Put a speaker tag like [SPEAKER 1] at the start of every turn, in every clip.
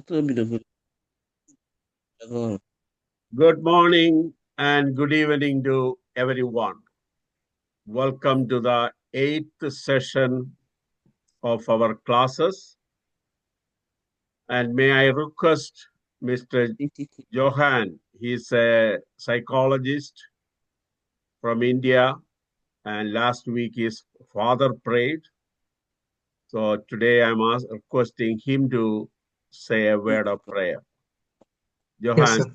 [SPEAKER 1] Good morning and good evening to everyone. Welcome to the eighth session of our classes. And may I request Mr. Johan, he's a psychologist from India, and last week his father prayed. So today I'm requesting him to say a word of prayer.
[SPEAKER 2] Yes,
[SPEAKER 1] Johan.
[SPEAKER 2] sir.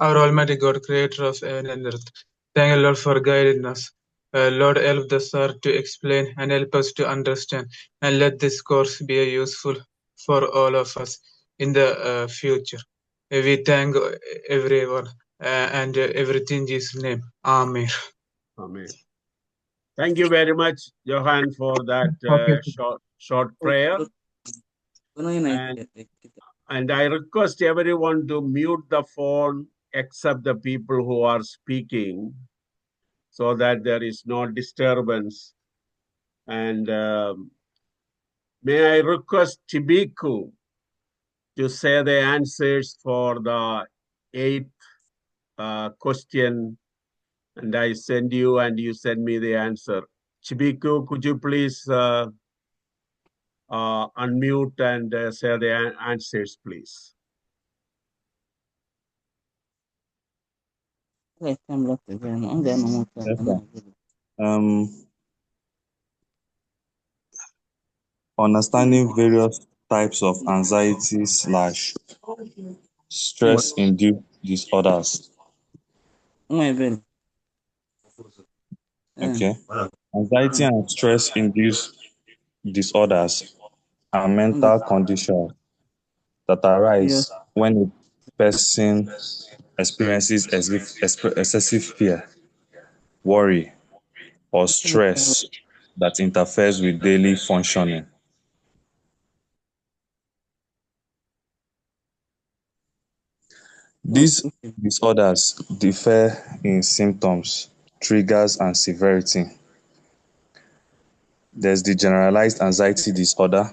[SPEAKER 2] Our Almighty God, creator of heaven and earth, thank you, Lord, for guiding us. Lord, help us, sir, to explain and help us to understand, and let this course be useful for all of us in the future. We thank everyone and everything in Jesus' name. Amen.
[SPEAKER 1] Amen. Thank you very much, Johan, for that
[SPEAKER 2] Okay.
[SPEAKER 1] short prayer. And I request everyone to mute the phone except the people who are speaking so that there is no disturbance. And may I request Chibiku to say the answers for the eighth question, and I send you and you send me the answer. Chibiku, could you please unmute and say the answers, please?
[SPEAKER 3] Yes, sir. Understanding various types of anxiety slash stress-induced disorders. Okay. Anxiety and stress-induced disorders are mental conditions that arise when a person experiences excessive fear, worry, or stress that interferes with daily functioning. These disorders differ in symptoms, triggers, and severity. There's the generalized anxiety disorder,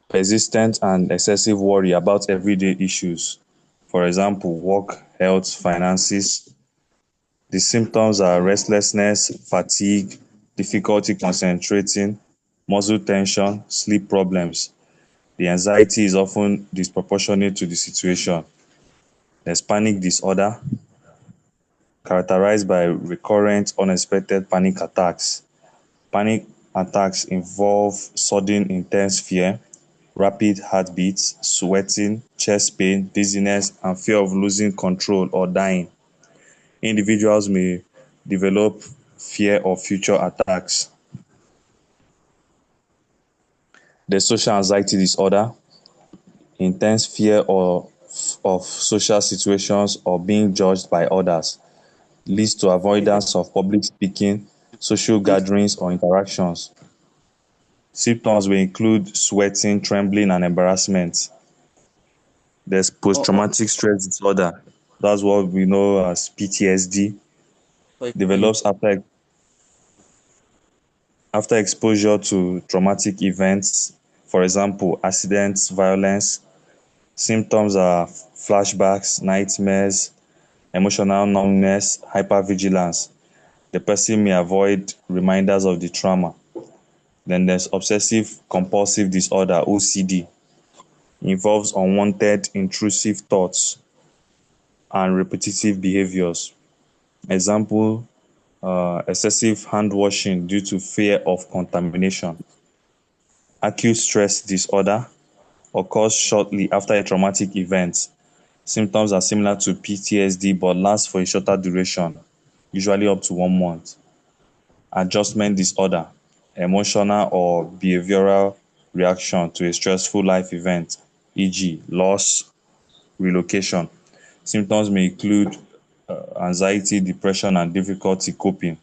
[SPEAKER 3] persistent and excessive worry about everyday issues, for example, work, health, finances. The symptoms are restlessness, fatigue, difficulty concentrating, muscle tension, sleep problems. The anxiety is often disproportionate to the situation. There's panic disorder, characterized by recurrent, unexpected panic attacks. Panic attacks involve sudden intense fear, rapid heartbeats, sweating, chest pain, dizziness, and fear of losing control or dying. Individuals may develop fear of future attacks. The social anxiety disorder, intense fear of social situations or being judged by others, leads to avoidance of public speaking, social gatherings, or interactions. Symptoms will include sweating, trembling, and embarrassment. There's post-traumatic stress disorder. That's what we know as PTSD. Develops after exposure to traumatic events, for example, accidents, violence. Symptoms are flashbacks, nightmares, emotional numbness, hypervigilance. The person may avoid reminders of the trauma. Then there's obsessive compulsive disorder, OCD. Involves unwanted, intrusive thoughts and repetitive behaviors. Example, excessive hand washing due to fear of contamination. Acute stress disorder occurs shortly after a traumatic event. Symptoms are similar to PTSD but last for a shorter duration, usually up to 1 month. Adjustment disorder, emotional or behavioral reaction to a stressful life event, e.g., loss, relocation. Symptoms may include anxiety, depression, and difficulty coping.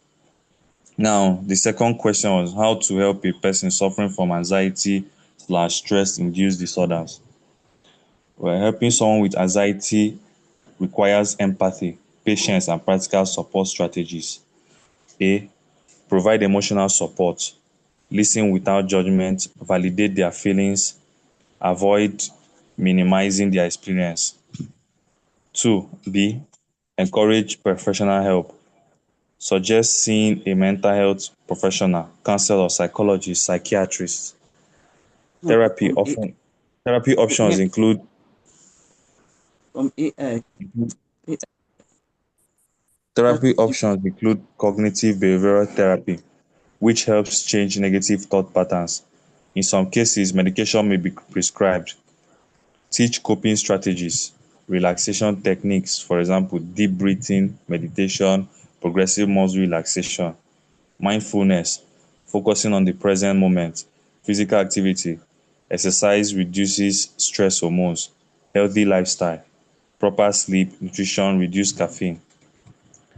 [SPEAKER 3] Now, the second question was how to help a person suffering from anxiety slash stress-induced disorders. Well, helping someone with anxiety requires empathy, patience, and practical support strategies. A. Provide emotional support. Listen without judgment, validate their feelings, avoid minimizing their experience. 2B, encourage professional help. Suggest seeing a mental health professional, counselor, psychologist, psychiatrist. Therapy options include cognitive behavioral therapy, which helps change negative thought patterns. In some cases, medication may be prescribed. Teach coping strategies, relaxation techniques, for example, deep breathing, meditation, progressive muscle relaxation, mindfulness, focusing on the present moment, physical activity, exercise reduces stress hormones, healthy lifestyle, proper sleep, nutrition, reduce caffeine.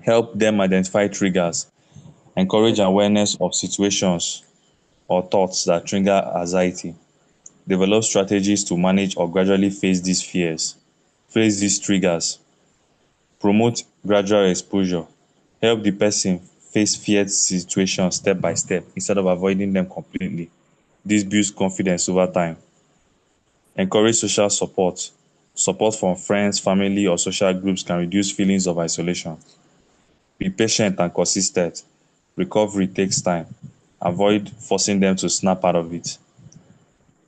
[SPEAKER 3] Help them identify triggers, encourage awareness of situations or thoughts that trigger anxiety. Develop strategies to manage or gradually face these fears. Face these triggers. Promote gradual exposure. Help the person face feared situations step by step instead of avoiding them completely. This builds confidence over time. Encourage social support. Support from friends, family, or social groups can reduce feelings of isolation. Be patient and consistent. Recovery takes time. Avoid forcing them to snap out of it.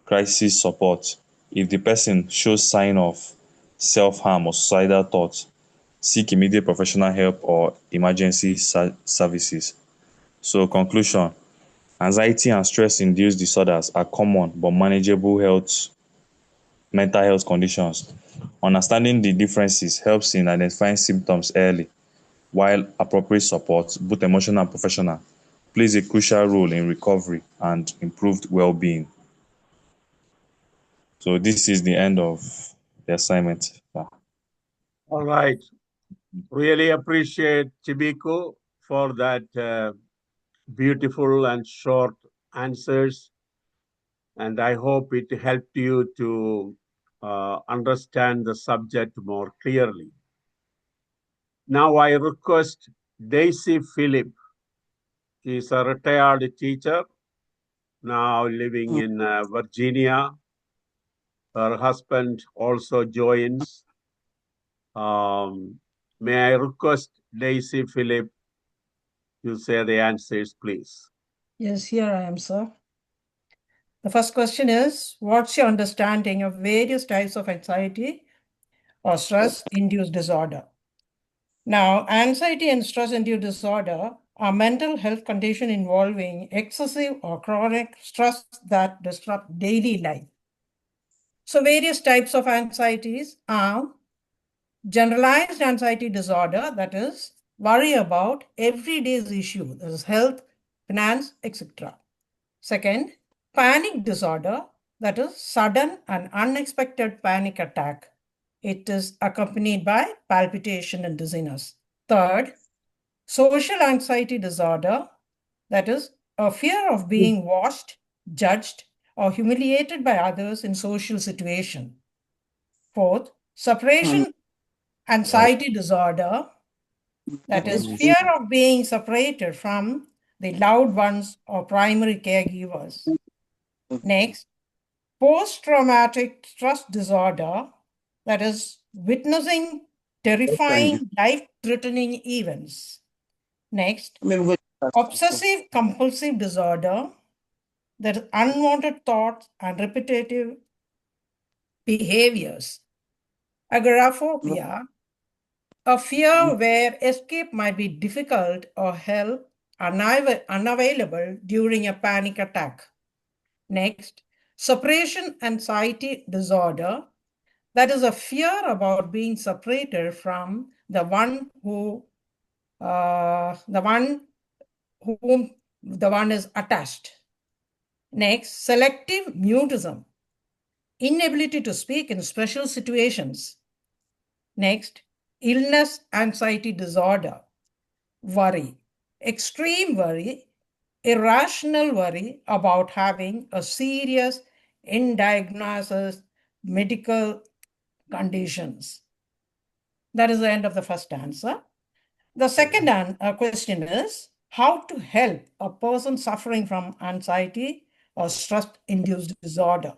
[SPEAKER 3] Crisis support. If the person shows sign of self-harm or suicidal thoughts, seek immediate professional help or emergency services. So, conclusion: anxiety and stress-induced disorders are common but manageable mental health conditions. Understanding the differences helps in identifying symptoms early, while appropriate support, both emotional and professional, plays a crucial role in recovery and improved well-being. So this is the end of the assignment.
[SPEAKER 1] All right. Really appreciate Chibiku for that beautiful and short answers. And I hope it helped you to understand the subject more clearly. Now I request Daisy Philip. She is a retired teacher, now living in Virginia. Her husband also joins. May I request Daisy Philip to say the answers, please?
[SPEAKER 4] Yes, here I am, sir. The first question is, what's your understanding of various types of anxiety or stress-induced disorder? Now, anxiety and stress-induced disorder are mental health conditions involving excessive or chronic stress that disrupt daily life. So various types of anxieties are generalized anxiety disorder, that is, worry about everyday's issue, that is health, finance, etc. Second, panic disorder, that is sudden and unexpected panic attack. It is accompanied by palpitation and dizziness. Third, social anxiety disorder, that is a fear of being watched, judged, or humiliated by others in social situation. Fourth, separation anxiety disorder, that is fear of being separated from the loved ones or primary caregivers. Next, post-traumatic stress disorder, that is witnessing terrifying, life-threatening events. Next, obsessive compulsive disorder, that is unwanted thoughts and repetitive behaviors. Agoraphobia, a fear where escape might be difficult or help unavailable during a panic attack. Next, separation anxiety disorder, that is a fear about being separated from the one whom the one is attached. Next, selective mutism, inability to speak in special situations. Next, illness anxiety disorder, worry, extreme worry, irrational worry about having a serious undiagnosed medical conditions. That is the end of the first answer. The second question is how to help a person suffering from anxiety or stress-induced disorder.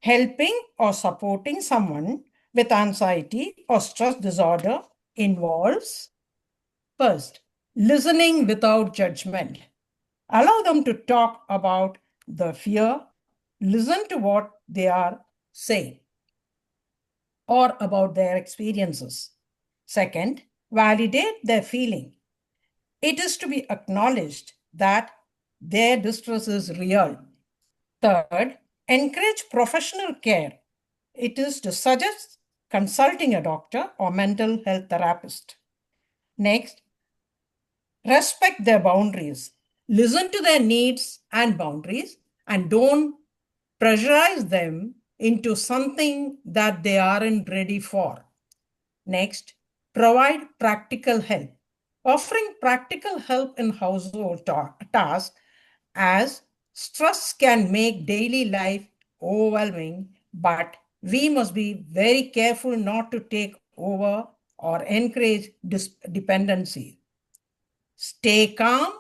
[SPEAKER 4] Helping or supporting someone with anxiety or stress disorder involves first, listening without judgment. Allow them to talk about the fear, listen to what they are saying or about their experiences. Second, validate their feeling. It is to be acknowledged that their distress is real. Third, encourage professional care. It is to suggest consulting a doctor or mental health therapist. Next, respect their boundaries. Listen to their needs and boundaries and don't pressurize them into something that they aren't ready for. Next, provide practical help. Offering practical help in household tasks as stress can make daily life overwhelming, but we must be very careful not to take over or encourage dependency. Stay calm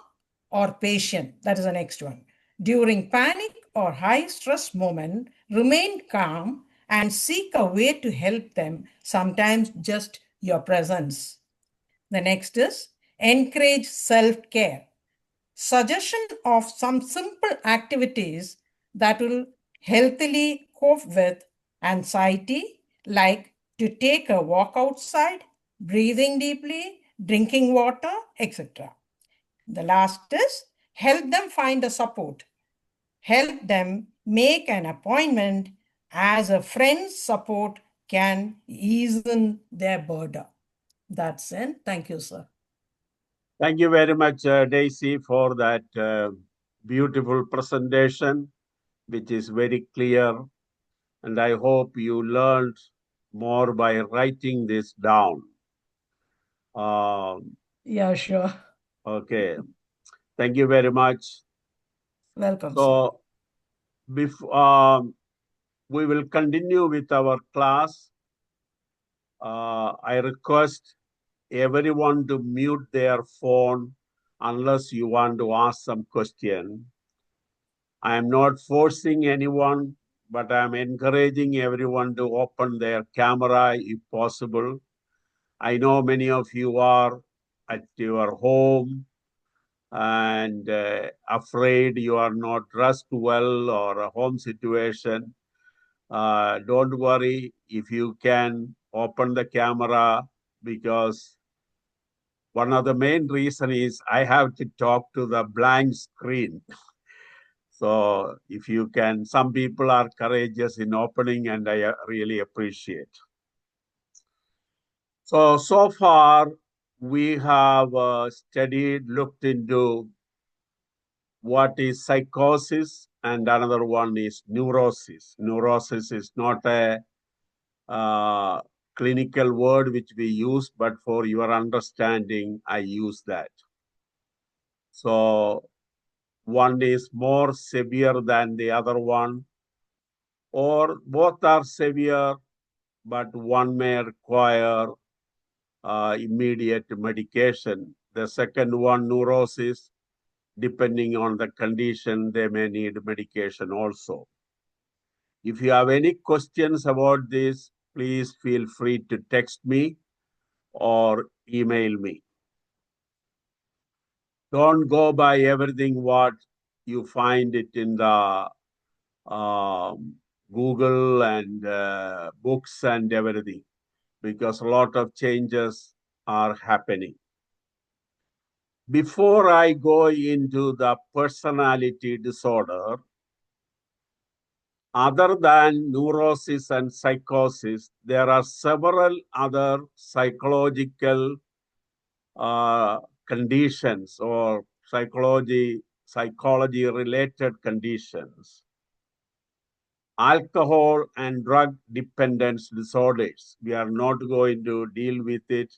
[SPEAKER 4] or patient. That is the next one. During panic or high stress moment, remain calm and seek a way to help them, sometimes just your presence. The next is encourage self-care. Suggestion of some simple activities that will healthily cope with anxiety, like to take a walk outside, breathing deeply, drinking water, etc. The last is help them find a support. Help them make an appointment as a friend's support can ease their burden. That's it. Thank you, sir.
[SPEAKER 1] Thank you very much, Daisy, for that beautiful presentation, which is very clear. And I hope you learned more by writing this down.
[SPEAKER 4] Yeah, sure.
[SPEAKER 1] Okay. Thank you very much.
[SPEAKER 4] Welcome, sir.
[SPEAKER 1] So, before we will continue with our class, I request everyone to mute their phone unless you want to ask some question. I am not forcing anyone, but I am encouraging everyone to open their camera if possible. I know many of you are at your home and afraid you are not dressed well or a home situation. Don't worry if you can open the camera, because one of the main reason is I have to talk to the blank screen. So if you can, some people are courageous in opening and I really appreciate. So far we have studied, looked into what is psychosis, and another one is neurosis. Neurosis is not a clinical word which we use, but for your understanding, I use that. So one is more severe than the other one, or both are severe, but one may require immediate medication. The second one, neurosis, depending on the condition, they may need medication also. If you have any questions about this, please feel free to text me or email me. Don't go by everything what you find it in the Google and books and everything, because a lot of changes are happening. Before I go into the personality disorder, other than neurosis and psychosis, there are several other psychological conditions or psychology-related conditions. Alcohol and drug dependence disorders. We are not going to deal with it,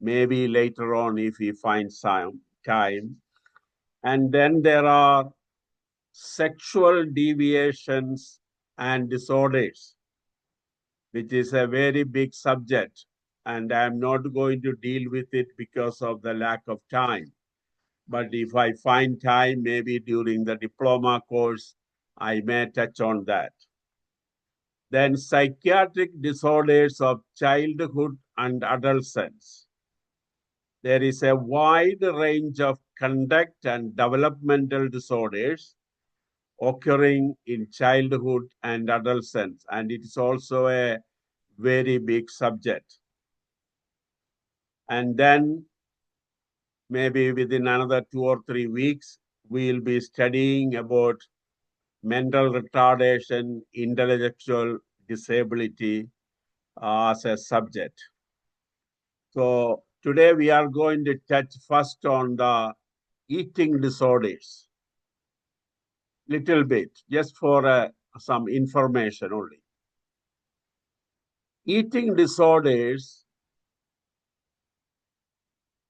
[SPEAKER 1] maybe later on if we find some time. And then there are sexual deviations and disorders, which is a very big subject, and I'm not going to deal with it because of the lack of time. But if I find time, maybe during the diploma course, I may touch on that. Then psychiatric disorders of childhood and adolescence. There is a wide range of conduct and developmental disorders occurring in childhood and adolescence, and it is also a very big subject. And then maybe within another 2 or 3 weeks, we'll be studying about mental retardation, intellectual disability as a subject. So today we are going to touch first on the eating disorders. Little bit, just for some information only. Eating disorders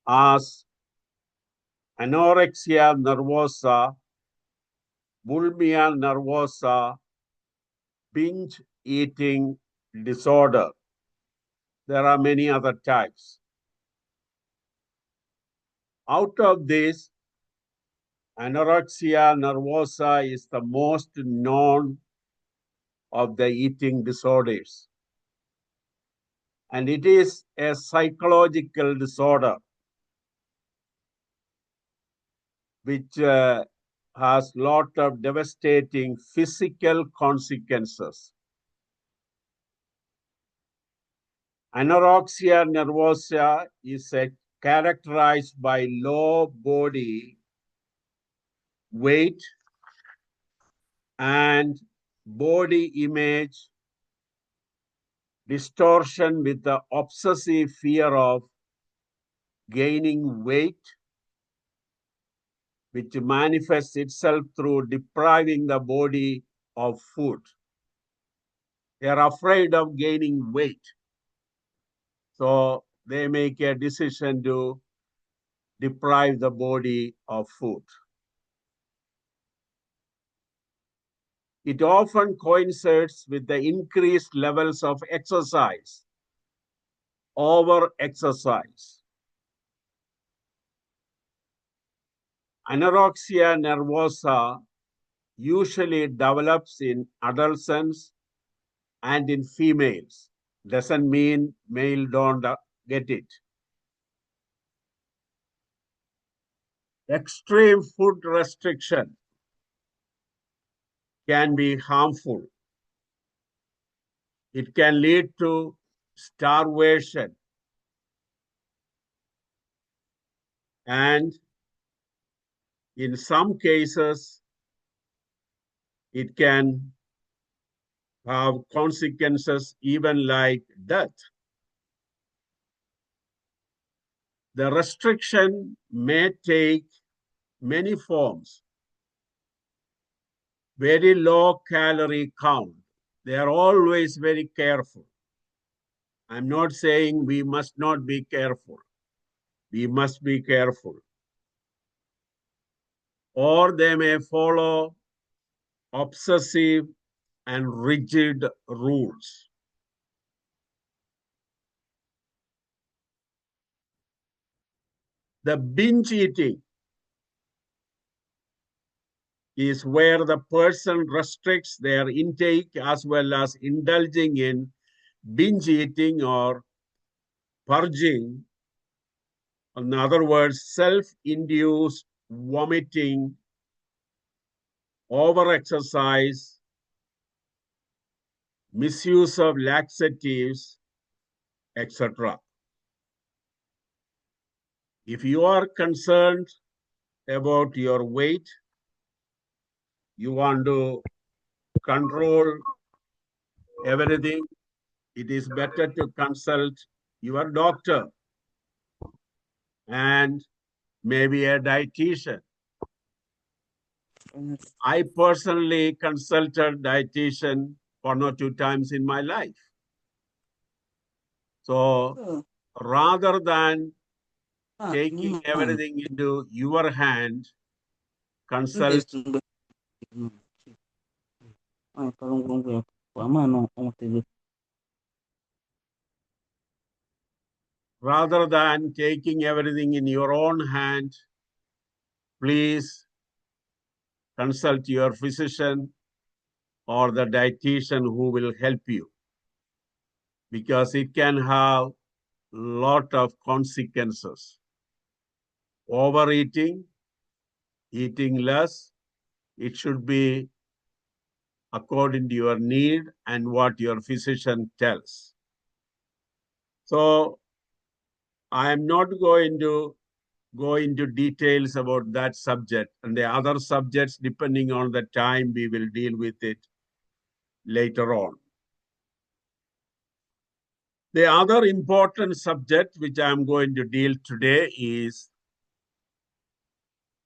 [SPEAKER 1] as anorexia nervosa, bulimia nervosa, binge eating disorder. There are many other types. Out of this, anorexia nervosa is the most known of the eating disorders. And it is a psychological disorder which has lot of devastating physical consequences. Anorexia nervosa is characterized by low body weight and body image distortion with the obsessive fear of gaining weight, which manifests itself through depriving the body of food. They are afraid of gaining weight. So they make a decision to deprive the body of food. It often coincides with the increased levels of exercise, over-exercise. Anorexia nervosa usually develops in adolescents and in females. Doesn't mean male don't get it. Extreme food restriction can be harmful. It can lead to starvation and in some cases it can have consequences even like death. The restriction may take many forms. Very low calorie count. They are always very careful. I'm not saying we must not be careful. We must be careful. Or they may follow obsessive and rigid rules. The binge eating is where the person restricts their intake as well as indulging in binge eating or purging. In other words, self-induced vomiting, overexercise, misuse of laxatives, etc. If you are concerned about your weight, you want to control everything, it is better to consult your doctor and maybe a dietitian. I personally consulted dietitian 1 or 2 times in my life. So rather than taking everything into your hand, consult rather than taking everything in your own hand, please consult your physician or the dietitian who will help you, because it can have lot of consequences. Overeating, eating less, it should be according to your need and what your physician tells. So I am not going to go into details about that subject, and the other subjects, depending on the time, we will deal with it later on. The other important subject which I am going to deal today is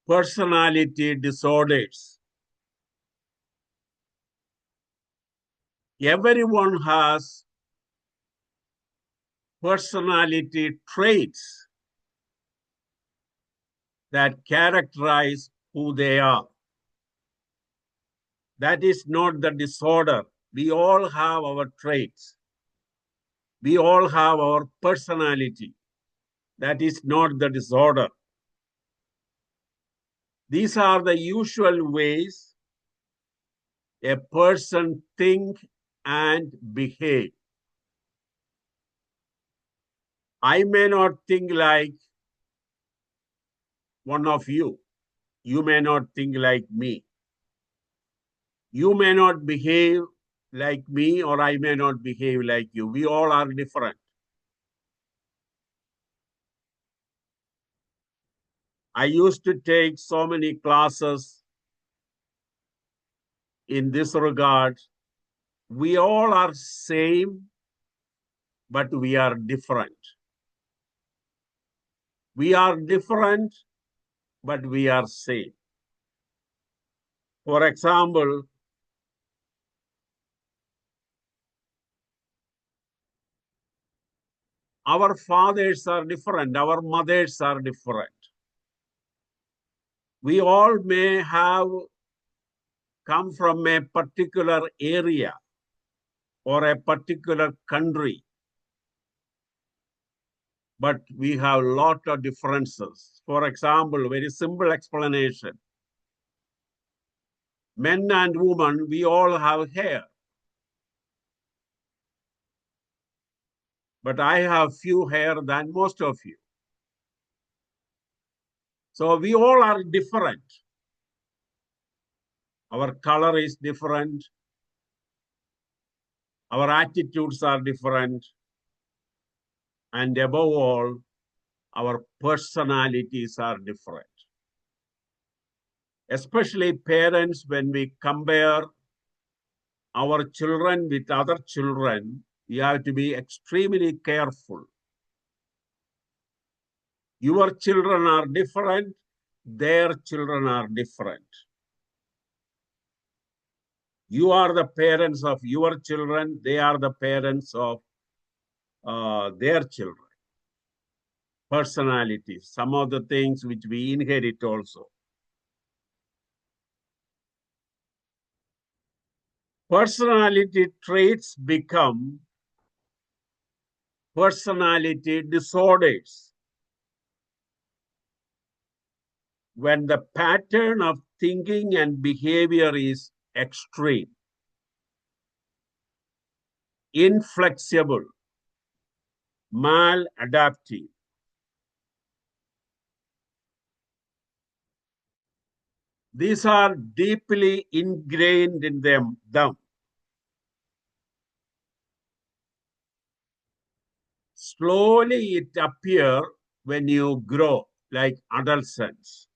[SPEAKER 1] personality disorders. Everyone has personality traits that characterize who they are. That is not the disorder. We all have our traits. We all have our personality. That is not the disorder. These are the usual ways a person think and behave. I may not think like one of you. You may not think like me. You may not behave like me, or I may not behave like you. We all are different. I used to take so many classes in this regard. We all are same, but we are different. We are different, but we are same. For example, our fathers are different, our mothers are different. We all may have come from a particular area or a particular country, but we have a lot of differences. For example, very simple explanation. Men and women, we all have hair. But I have few hair than most of you. So we all are different. Our color is different. Our attitudes are different. And above all, our personalities are different. Especially parents, when we compare our children with other children, you have to be extremely careful. Your children are different, their children are different. You are the parents of your children, they are the parents of their children. Personalities, some of the things which we inherit also. Personality traits become personality disorders when the pattern of thinking and behavior is extreme, inflexible, maladaptive. These are deeply ingrained in them. Slowly it appears when you grow, like adolescents.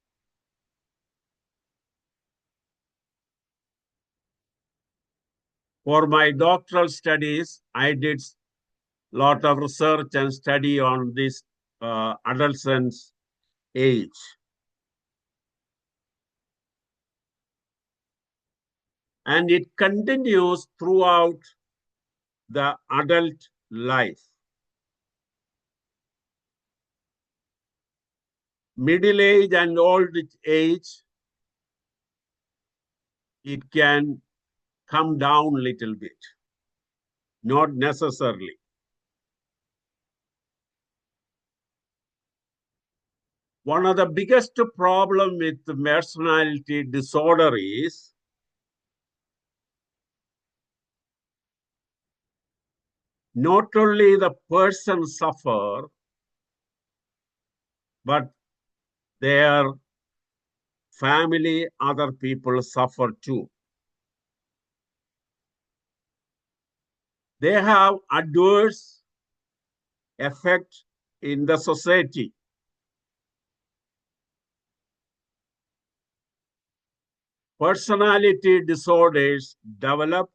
[SPEAKER 1] For my doctoral studies, I did a lot of research and study on this adolescents' age. And it continues throughout the adult life. Middle age and old age, it can come down a little bit, not necessarily. One of the biggest problem with the personality disorder is not only the person suffer, but their family, other people suffer too. They have adverse effect in the society. Personality disorders develop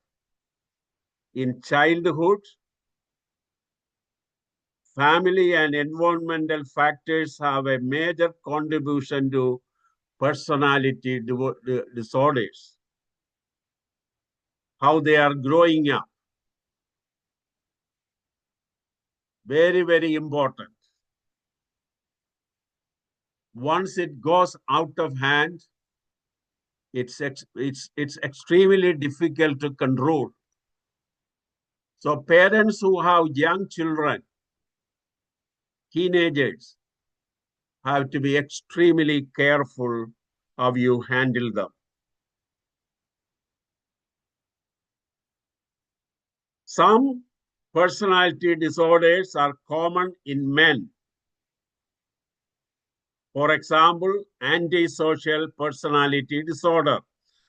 [SPEAKER 1] in childhood. Family and environmental factors have a major contribution to personality disorders. How they are growing up. Very, very important. Once it goes out of hand, it's extremely difficult to control. So parents who have young children, teenagers, have to be extremely careful how you handle them. Some personality disorders are common in men. For example, antisocial personality disorder.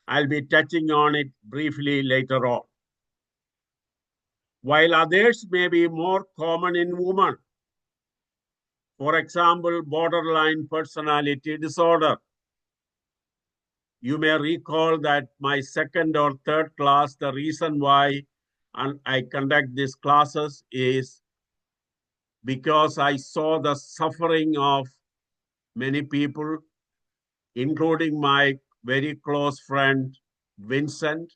[SPEAKER 1] I'll be touching on it briefly later on. While others may be more common in women. For example, borderline personality disorder. You may recall that my second or third class, the reason why I conduct these classes is because I saw the suffering of many people, including my very close friend, Vincent,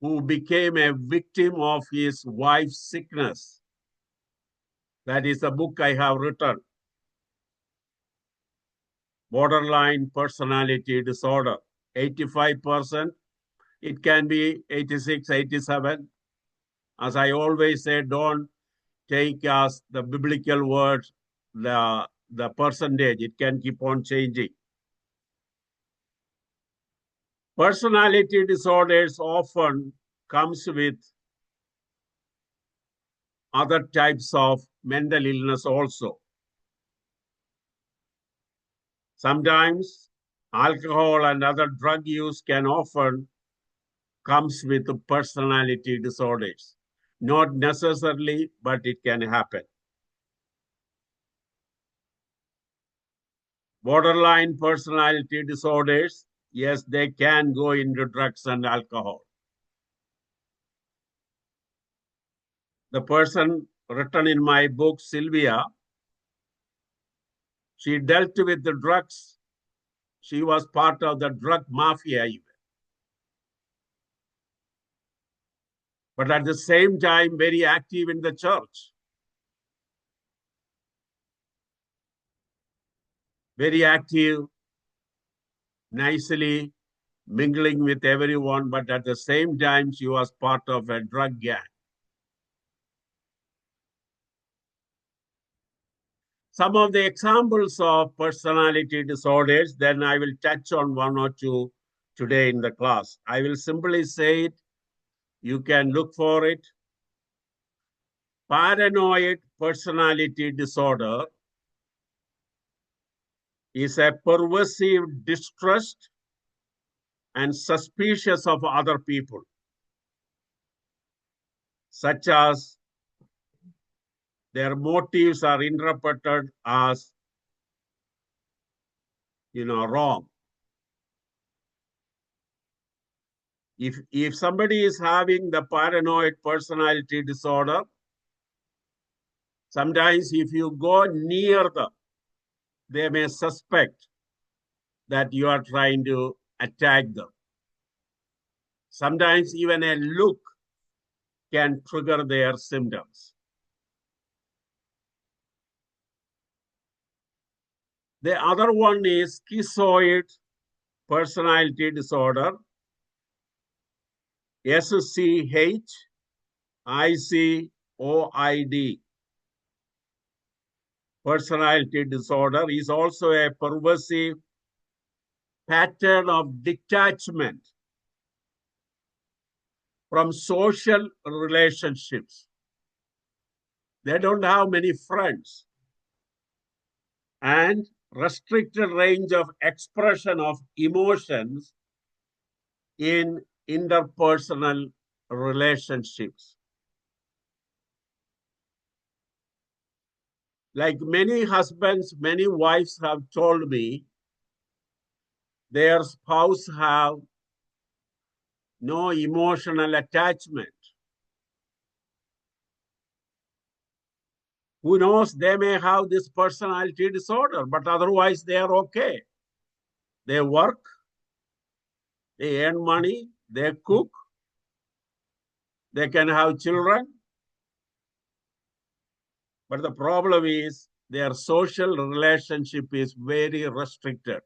[SPEAKER 1] who became a victim of his wife's sickness. That is a book I have written, Borderline Personality Disorder. 85%, it can be 86, 87. As I always say, don't take as the biblical word, the percentage. It can keep on changing. Personality disorders often comes with other types of mental illness also. Sometimes alcohol and other drug use can often comes with personality disorders. Not necessarily, but it can happen. Borderline personality disorders, yes, they can go into drugs and alcohol. The person written in my book, Sylvia, she dealt with the drugs. She was part of the drug mafia even. But at the same time, very active in the church. Very active, nicely mingling with everyone, but at the same time, she was part of a drug gang. Some of the examples of personality disorders, then I will touch on one or two today in the class. I will simply say it. You can look for it. Paranoid personality disorder is a pervasive distrust and suspicious of other people, such as their motives are interpreted as, wrong. If somebody is having the paranoid personality disorder, sometimes if you go near them, they may suspect that you are trying to attack them. Sometimes even a look can trigger their symptoms. The other one is schizoid personality disorder, SCHIZOID. Personality disorder is also a pervasive pattern of detachment from social relationships. They don't have many friends. And restricted range of expression of emotions in interpersonal relationships. Like many husbands, many wives have told me, their spouse have no emotional attachment. Who knows, they may have this personality disorder, but otherwise they are okay. They work, they earn money, they cook, they can have children. But the problem is their social relationship is very restricted.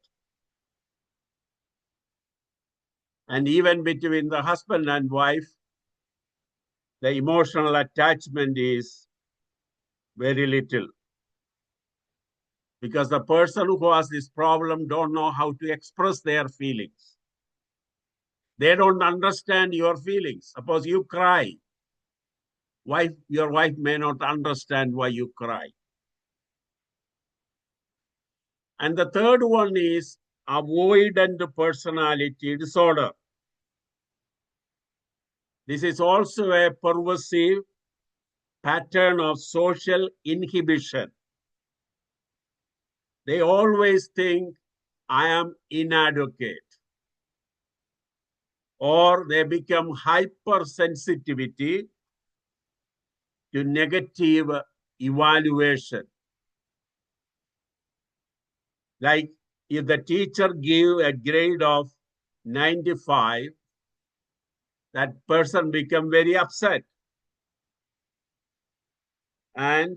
[SPEAKER 1] And even between the husband and wife, the emotional attachment is very little. Because the person who has this problem don't know how to express their feelings. They don't understand your feelings. Suppose you cry. Your wife may not understand why you cry. And the third one is avoidant personality disorder. This is also a pervasive pattern of social inhibition. They always think, I am inadequate. Or they become hypersensitivity to negative evaluation. Like if the teacher give a grade of 95, that person become very upset. And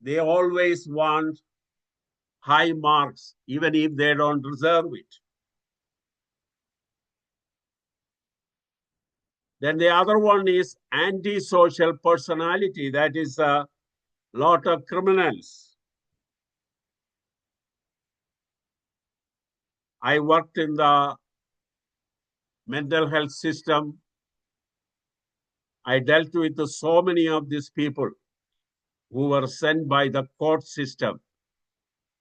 [SPEAKER 1] they always want high marks, even if they don't deserve it. Then the other one is antisocial personality. That is a lot of criminals. I worked in the mental health system. I dealt with so many of these people who were sent by the court system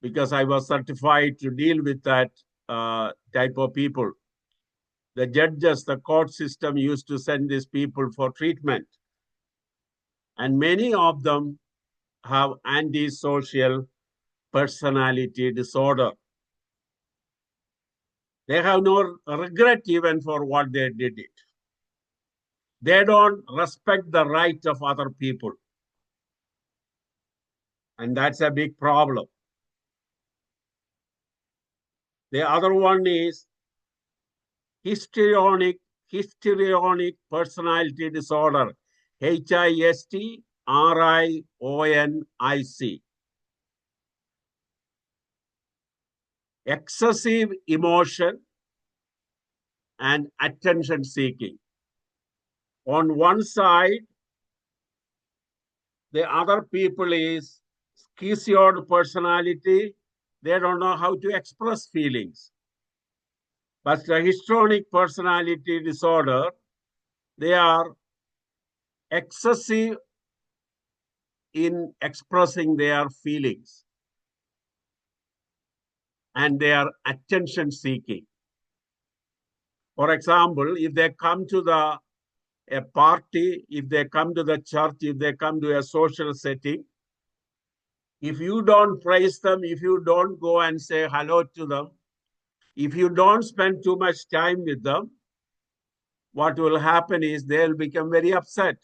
[SPEAKER 1] because I was certified to deal with that type of people. The judges, the court system used to send these people for treatment. And many of them have antisocial personality disorder. They have no regret even for what they did it. They don't respect the right of other people. And that's a big problem. The other one is histrionic personality disorder, HISTRIONIC. Excessive emotion and attention seeking. On one side, the other people is schizoid personality. They don't know how to express feelings. But the histrionic personality disorder, they are excessive in expressing their feelings. And they are attention seeking. For example, if they come to a party, if they come to the church, if they come to a social setting, if you don't praise them, if you don't go and say hello to them, if you don't spend too much time with them, what will happen is they'll become very upset.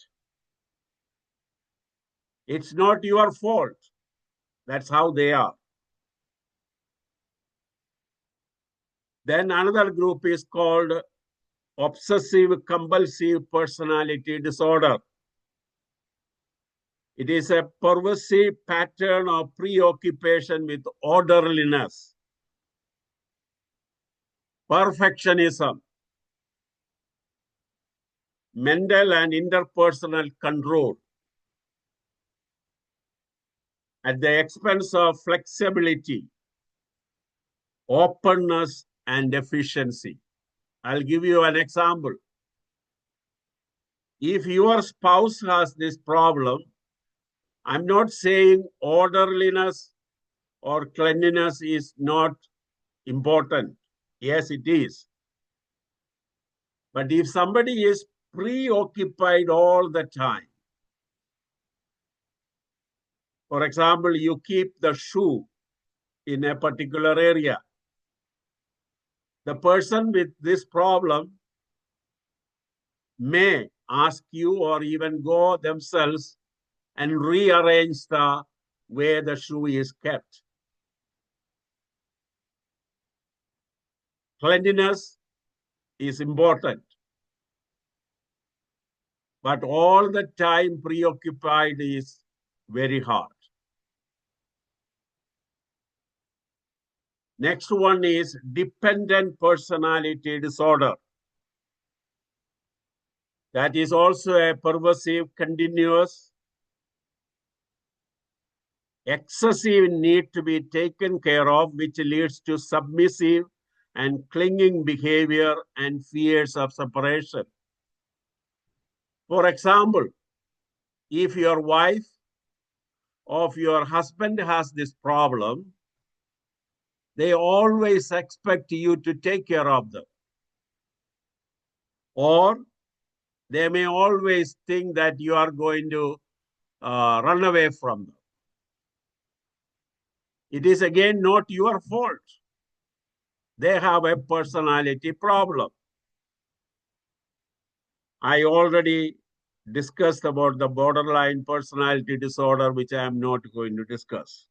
[SPEAKER 1] It's not your fault. That's how they are. Then another group is called obsessive compulsive personality disorder. It is a pervasive pattern of preoccupation with orderliness, perfectionism, mental and interpersonal control at the expense of flexibility, openness, and efficiency. I'll give you an example. If your spouse has this problem, I'm not saying orderliness or cleanliness is not important. Yes, it is. But if somebody is preoccupied all the time, for example, you keep the shoe in a particular area, the person with this problem may ask you or even go themselves and rearrange the way the shoe is kept. Cleanliness is important, but all the time preoccupied is very hard. Next one is dependent personality disorder. That is also a pervasive, continuous, excessive need to be taken care of, which leads to submissive and clinging behavior and fears of separation. For example, if your wife or your husband has this problem, they always expect you to take care of them. Or they may always think that you are going to run away from them. It is again not your fault. They have a personality problem. I already discussed about the borderline personality disorder, which I am not going to discuss.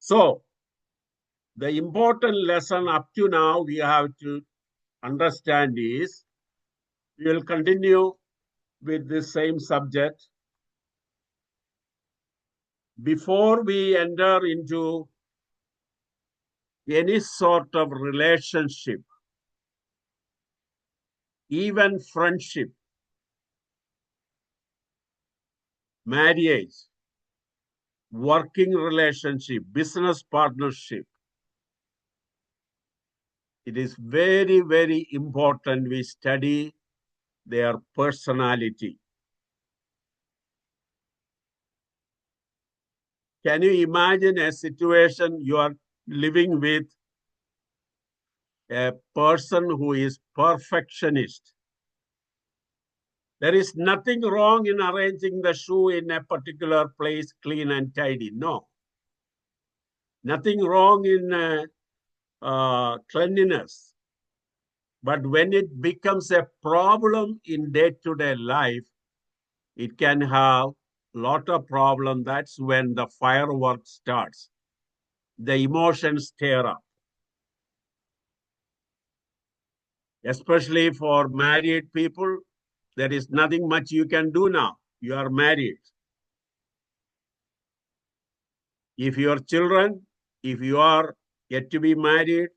[SPEAKER 1] So, the important lesson up to now we have to understand is, we will continue with the same subject. Before we enter into any sort of relationship, even friendship, marriage, working relationship, business partnership, it is very, very important we study their personality. Can you imagine a situation you are living with a person who is perfectionist? There is nothing wrong in arranging the shoe in a particular place, clean and tidy. No. Nothing wrong in cleanliness. But when it becomes a problem in day-to-day life, it can have a lot of problems. That's when the fireworks starts. The emotions stir up. Especially for married people, there is nothing much you can do now. You are married. If your children, if you are yet to be married,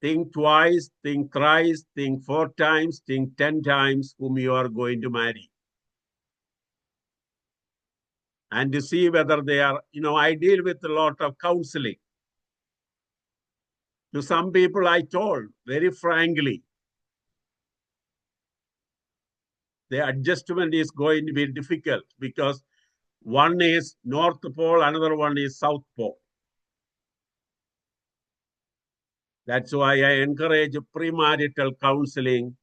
[SPEAKER 1] think twice, think thrice, think 4 times, think 10 times whom you are going to marry. And to see whether they are, I deal with a lot of counseling. To some people I told very frankly, the adjustment is going to be difficult because one is North Pole, another one is South Pole. That's why I encourage premarital counseling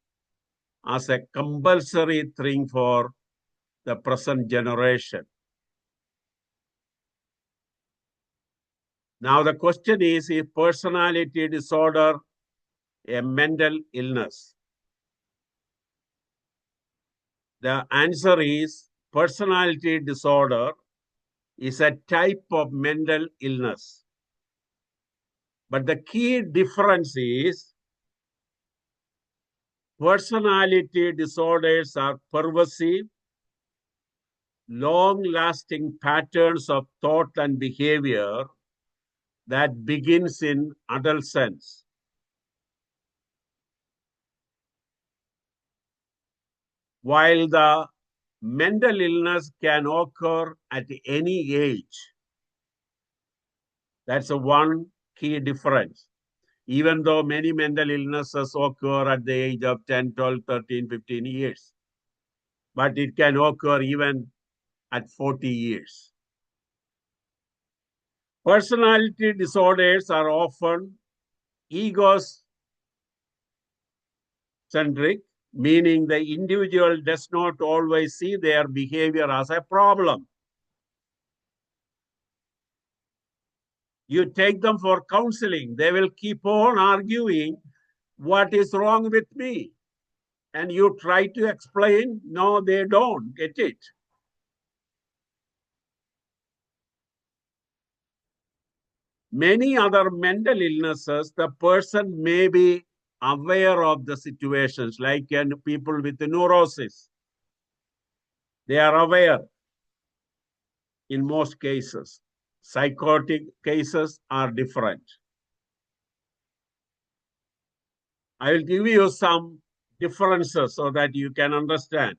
[SPEAKER 1] as a compulsory thing for the present generation. Now the question is personality disorder a mental illness? The answer is personality disorder is a type of mental illness. But the key difference is personality disorders are pervasive, long-lasting patterns of thought and behavior that begins in adolescence. While the mental illness can occur at any age. That's one key difference. even though many mental illnesses occur at the age of 10, 12, 13, 15 years. But it can occur even at 40 years. Personality disorders are often egocentric, meaning the individual does not always see their behavior as a problem. You take them for counseling, they will keep on arguing what is wrong with me. And you try to explain, no, they don't get it. Many other mental illnesses, the person may be aware of the situations, like people with neurosis. They are aware in most cases. Psychotic cases are different. I will give you some differences so that you can understand.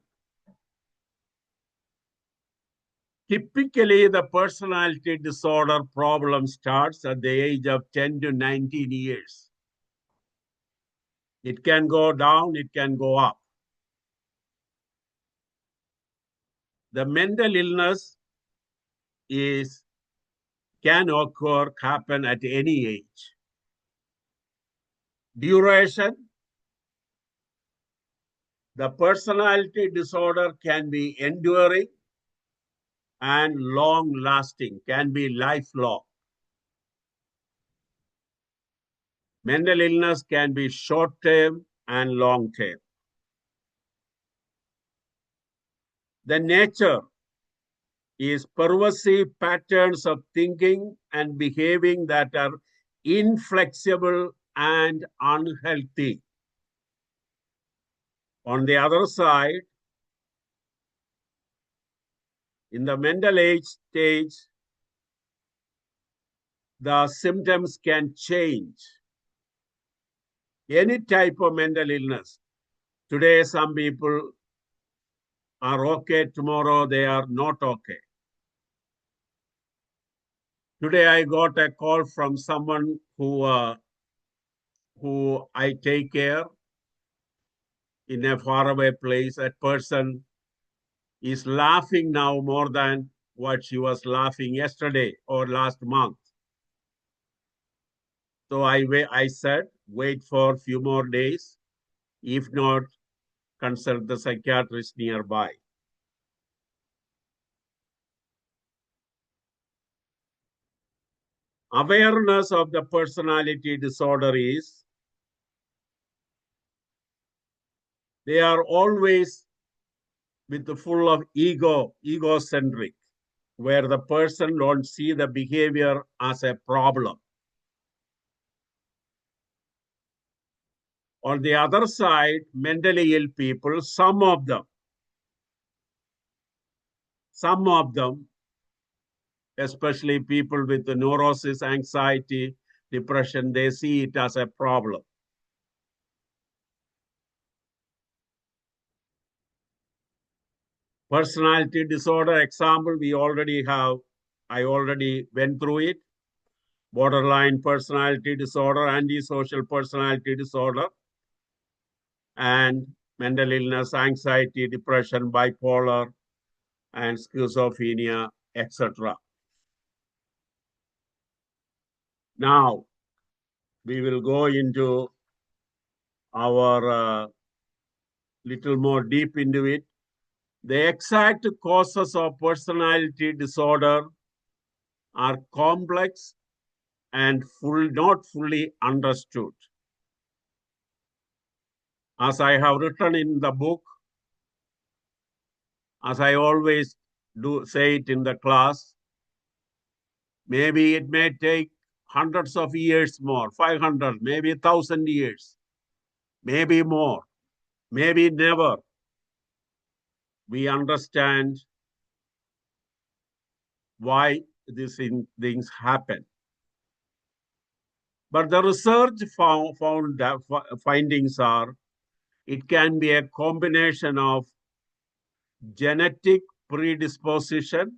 [SPEAKER 1] Typically, the personality disorder problem starts at the age of 10 to 19 years. It can go down, it can go up. The mental illness can occur, happen at any age. Duration, the personality disorder can be enduring and long-lasting, can be lifelong. Mental illness can be short-term and long-term. The nature is pervasive patterns of thinking and behaving that are inflexible and unhealthy. On the other side, in the mental age stage, the symptoms can change. Any type of mental illness. Today, some people are okay, tomorrow they are not okay. Today, I got a call from someone who I take care in a faraway place. That person is laughing now more than what she was laughing yesterday or last month. So I said, wait for a few more days. If not, consult the psychiatrist nearby. Awareness of the personality disorder is they are always full of egocentric, where the person don't see the behavior as a problem. On the other side, mentally ill people, some of them, especially people with the neurosis, anxiety, depression, they see it as a problem. Personality disorder example, I already went through it. Borderline personality disorder, antisocial personality disorder, and mental illness, anxiety, depression, bipolar, and schizophrenia, etc. Now, we will go into our little more deep into it. The exact causes of personality disorder are complex and not fully understood. As I have written in the book, as I always say it in the class, maybe it may take hundreds of years more, 500, maybe 1,000 years, maybe more, maybe never. We understand why these things happen. But the research findings are, it can be a combination of genetic predisposition,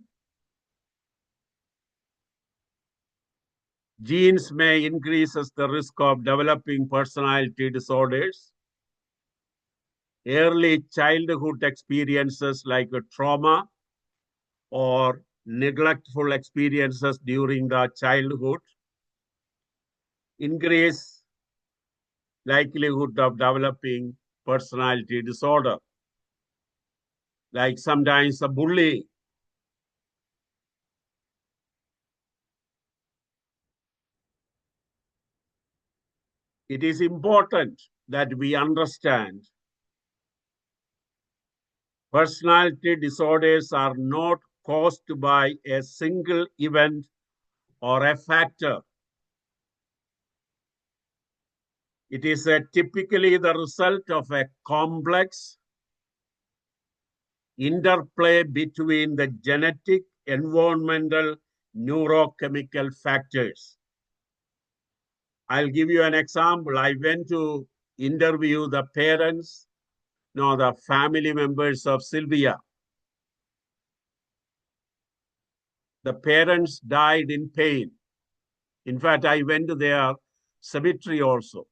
[SPEAKER 1] Genes may increase the risk of developing personality disorders. Early childhood experiences like a trauma or neglectful experiences during the childhood increase likelihood of developing personality disorder, like sometimes a bullying. It is important that we understand personality disorders are not caused by a single event or a factor. It is typically the result of a complex interplay between the genetic, environmental, neurochemical factors. I'll give you an example. I went to interview the parents, no, the family members of Sylvia. The parents died in pain. In fact, I went to their cemetery also.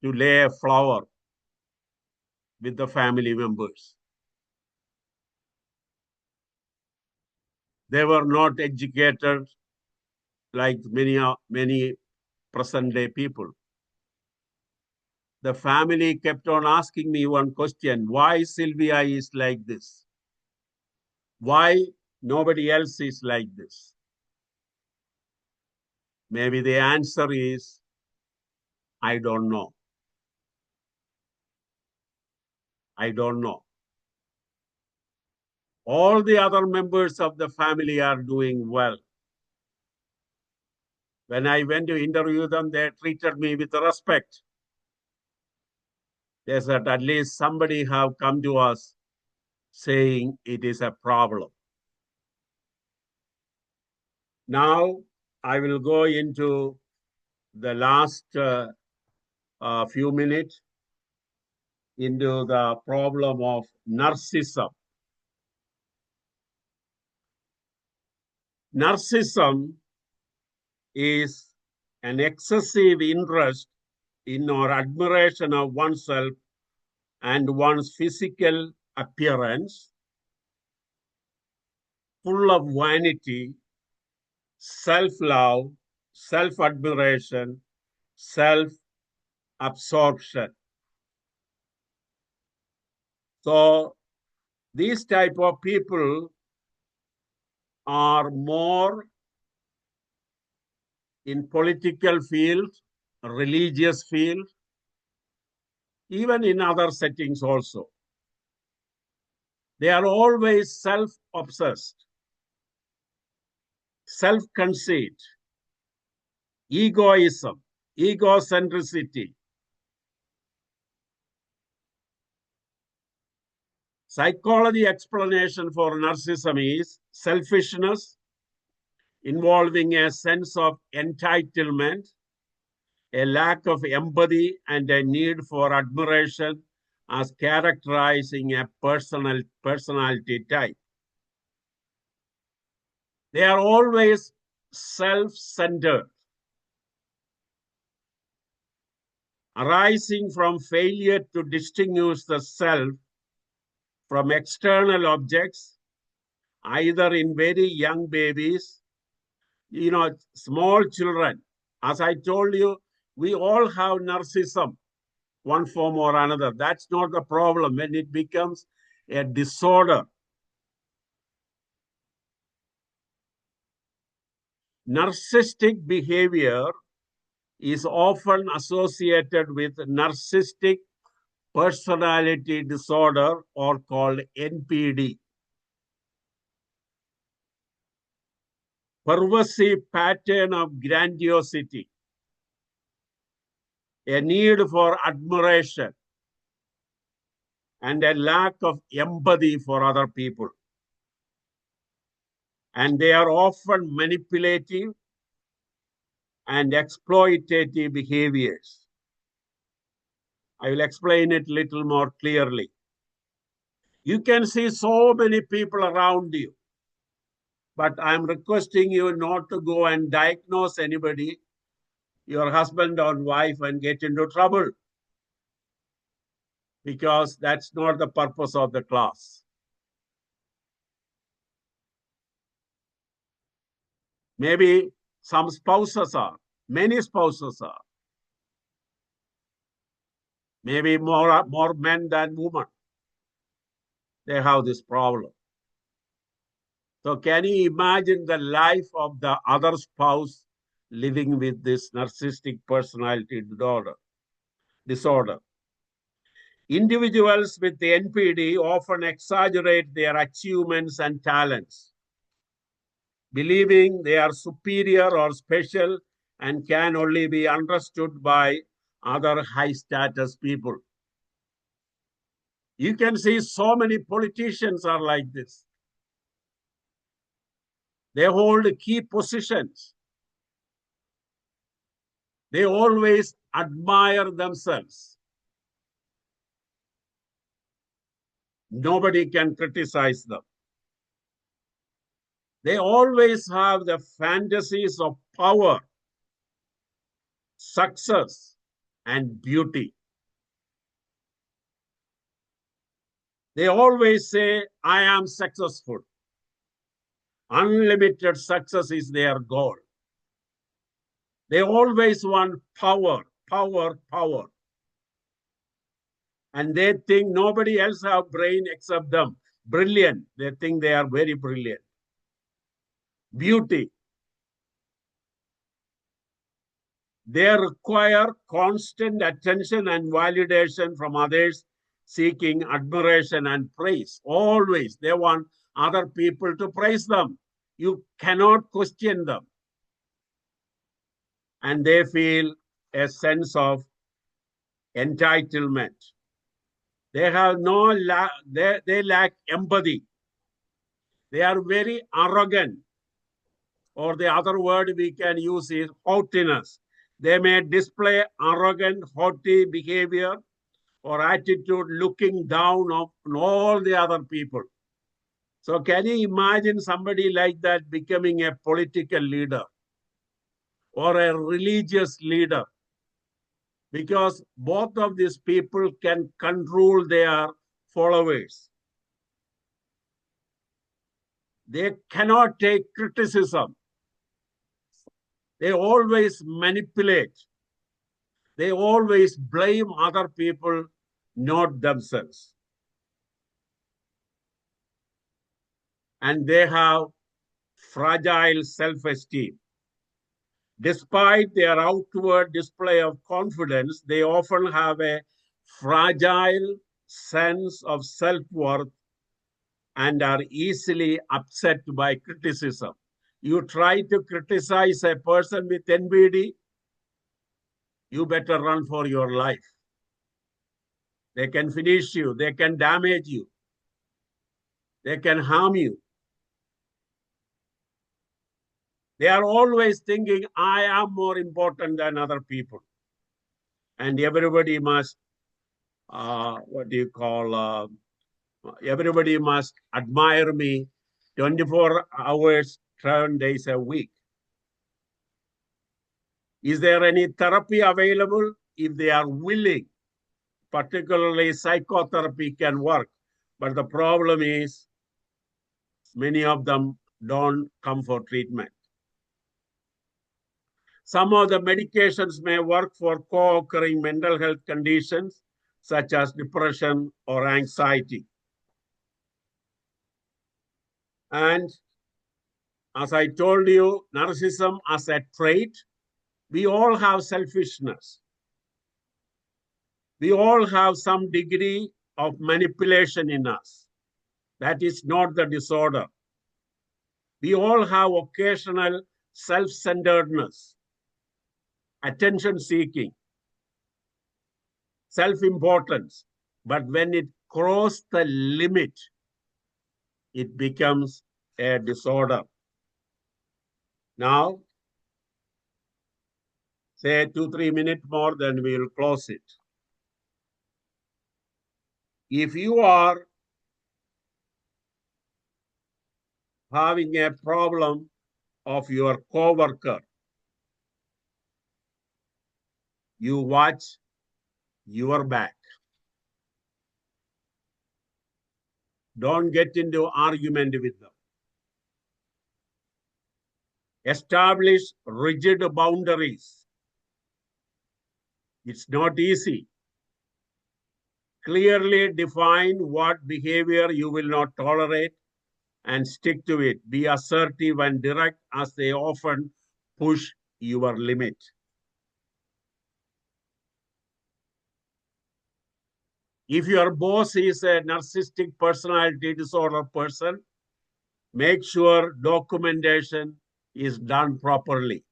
[SPEAKER 1] To lay a flower with the family members. They were not educated like many present day people. The family kept on asking me one question: why Sylvia is like this? Why nobody else is like this? Maybe the answer is, I don't know. I don't know. All the other members of the family are doing well. When I went to interview them, they treated me with respect. They said, at least somebody have come to us saying it is a problem. Now, I will go into the last few minutes into the problem of narcissism. Narcissism is an excessive interest in or admiration of oneself and one's physical appearance, full of vanity, self-love, self-admiration, self-absorption. So these type of people are more in political field, religious field, even in other settings also. They are always self-obsessed, self-conceit, egoism, egocentricity. Psychology explanation for narcissism is selfishness involving a sense of entitlement, a lack of empathy, and a need for admiration as characterizing a personality type. They are always self-centered, arising from failure to distinguish the self from external objects, either in very young babies, small children. As I told you, we all have narcissism, one form or another. That's not the problem when it becomes a disorder. Narcissistic behavior is often associated with narcissistic personality disorder, or called NPD. Pervasive pattern of grandiosity, a need for admiration, and a lack of empathy for other people. And they are often manipulative and exploitative behaviors. I will explain it a little more clearly. You can see so many people around you, but I'm requesting you not to go and diagnose anybody, your husband or wife, and get into trouble, because that's not the purpose of the class. Maybe some spouses are, many spouses are. Maybe more men than women. They have this problem. So can you imagine the life of the other spouse living with this narcissistic personality disorder? Individuals with the NPD often exaggerate their achievements and talents, believing they are superior or special and can only be understood by other high-status people. You can see so many politicians are like this. They hold key positions. They always admire themselves. Nobody can criticize them. They always have the fantasies of power, success, and beauty. They always say, I am successful. Unlimited success is their goal. They always want power, power, power. And they think nobody else have brain except them. Brilliant. They think they are very brilliant. Beauty. They require constant attention and validation from others, seeking admiration and praise. Always, they want other people to praise them. You cannot question them. And they feel a sense of entitlement. They have they lack empathy. They are very arrogant. Or the other word we can use is haughtiness. They may display arrogant, haughty behavior or attitude, looking down on all the other people. So can you imagine somebody like that becoming a political leader or a religious leader? Because both of these people can control their followers. They cannot take criticism. They always manipulate. They always blame other people, not themselves. And they have fragile self-esteem. Despite their outward display of confidence, they often have a fragile sense of self-worth and are easily upset by criticism. You try to criticize a person with NPD, you better run for your life. They can finish you, they can damage you, they can harm you. They are always thinking, I am more important than other people. And everybody must, everybody must admire me 24 hours, 7 days a week. Is there any therapy available? If they are willing, particularly psychotherapy can work. But the problem is many of them don't come for treatment. Some of the medications may work for co-occurring mental health conditions such as depression or anxiety. And as I told you, narcissism as a trait, we all have selfishness. We all have some degree of manipulation in us. That is not the disorder. We all have occasional self-centeredness, attention-seeking, self-importance. But when it crosses the limit, it becomes a disorder. Now, say 2-3 minutes more, then we will close it. If you are having a problem of your coworker, you watch your back. Don't get into argument with them. Establish rigid boundaries. It's not easy. Clearly define what behavior you will not tolerate and stick to it. Be assertive and direct, as they often push your limit. If your boss is a narcissistic personality disorder person, make sure documentation is done properly.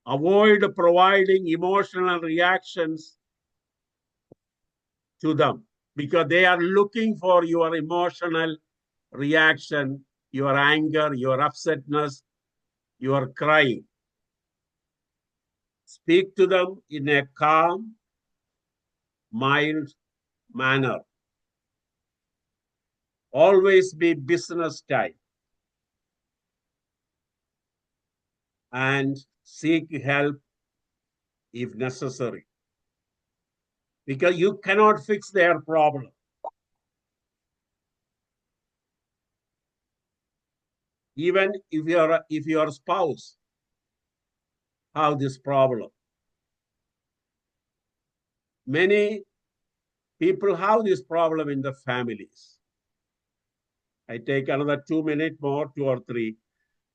[SPEAKER 1] Avoid providing emotional reactions to them, because they are looking for your emotional reaction, your anger, your upsetness, your crying. Speak to them in a calm, mild manner. Always be business type and seek help if necessary, because you cannot fix their problem. Even if your spouse have this problem. Many people have this problem in the families. I take another 2 minutes more, 2 or 3.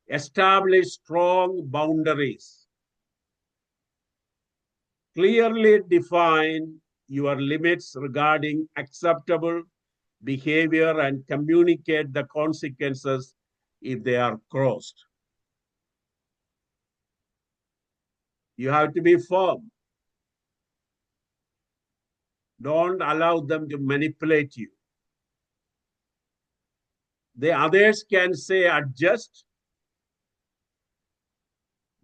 [SPEAKER 1] Establish strong boundaries. Clearly define your limits regarding acceptable behavior and communicate the consequences if they are crossed. You have to be firm. Don't allow them to manipulate you. The others can say adjust,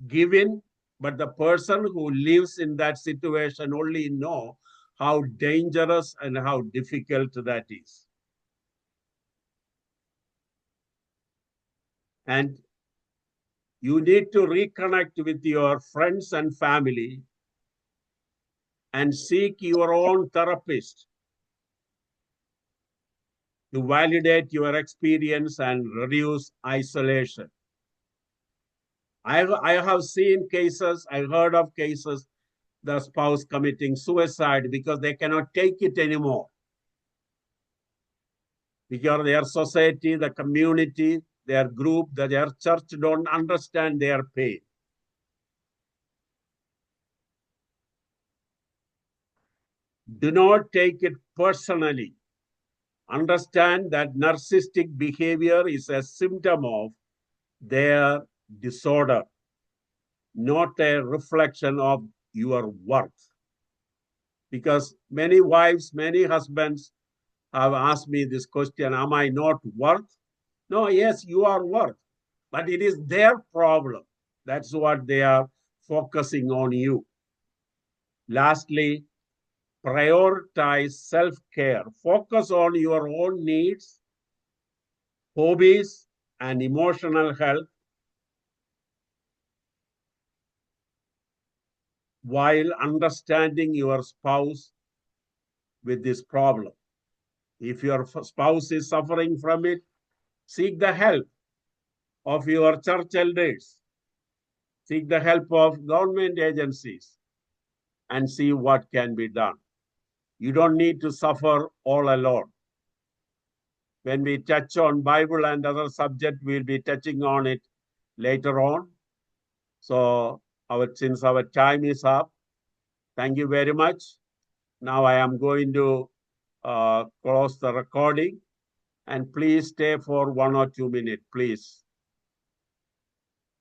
[SPEAKER 1] give in, but the person who lives in that situation only know how dangerous and how difficult that is. And you need to reconnect with your friends and family and seek your own therapist to validate your experience and reduce isolation. I have seen cases, I heard of cases, the spouse committing suicide because they cannot take it anymore. Because their society, the community, their group, their church don't understand their pain. Do not take it personally. Understand that narcissistic behavior is a symptom of their disorder, not a reflection of your worth. Because many wives, many husbands have asked me this question, am I not worth? No, yes, you are worth, but it is their problem. That's what they are focusing on you. Lastly, prioritize self-care. Focus on your own needs, hobbies, and emotional health while understanding your spouse with this problem. If your spouse is suffering from it, seek the help of your church elders. Seek the help of government agencies and see what can be done. You don't need to suffer all alone. When we touch on Bible and other subject, we'll be touching on it later on. So since our time is up, thank you very much. Now I am going to close the recording, and please stay for 1 or 2 minutes, please.